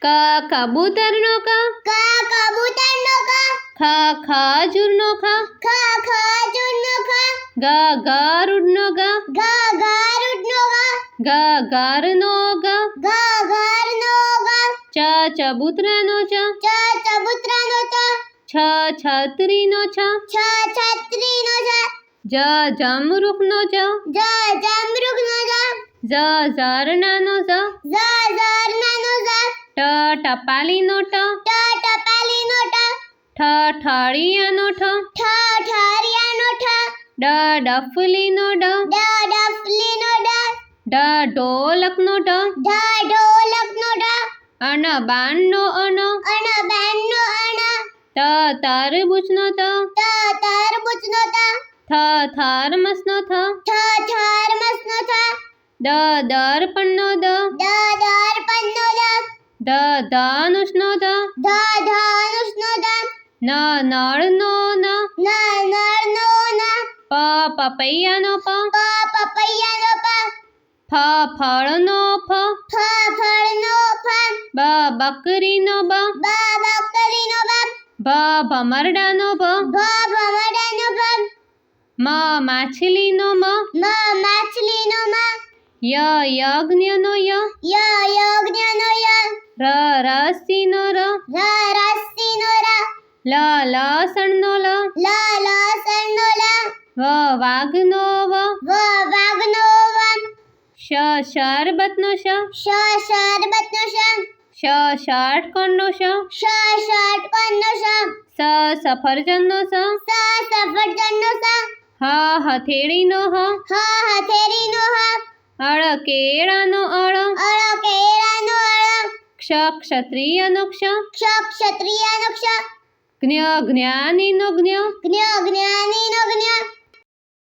ક કબૂતરનો ક કબૂતરનો ક ખ ખજૂરનો ખ ખજૂરનો ખ ગ ગરુડનો ગ ગરુડનો ગ ઘરનો ગ ઘરનો ગ ચબૂતરાનો ચ ચબૂતરાનો ચ છત્રીનો છ છત્રીનો છ જમરૂખનો જ જમરૂખનો જ ઝરણાનો ઝ ઝરણાનો ઝ ટપાલીનો ટ ટપાલીનો ટ ઠળિયાનો ઠ ઠળિયાનો ઠ ડફલીનો ડ ડફલીનો ડ ઢોલકનો ઢોલકનો ઢ બાણનો અન બેનનો અણ તરબૂચનો તરબૂચનો ત થર્મસનો થર્મસનો થ દર્પણનો દર્પણનો દ ધનુષનો ધનુષનો દ નળનો ન નળનો ન પપૈયાનો પપૈયાનો પ ફળનો ફ ફળનો ફ બકરીનો બકરીનો ભમરડાનો ભમરડાનો ભ માછલીનો માછલીનો યજ્ઞનો યજ્ઞનો રસીનો રસીનો લસણનો લસણનો વાઘનો વાઘનો શરબતનો શરબતનો ષટકોણનો ષટકોણનો સફરજનનો સફરજનનો હથેળીનો હથેળીનો કેળાનો કેળાનો ક્ષત્રિયનો ક્ષત્રિયનો જ્ઞાનીનો જ્ઞાનીનો જ્ઞ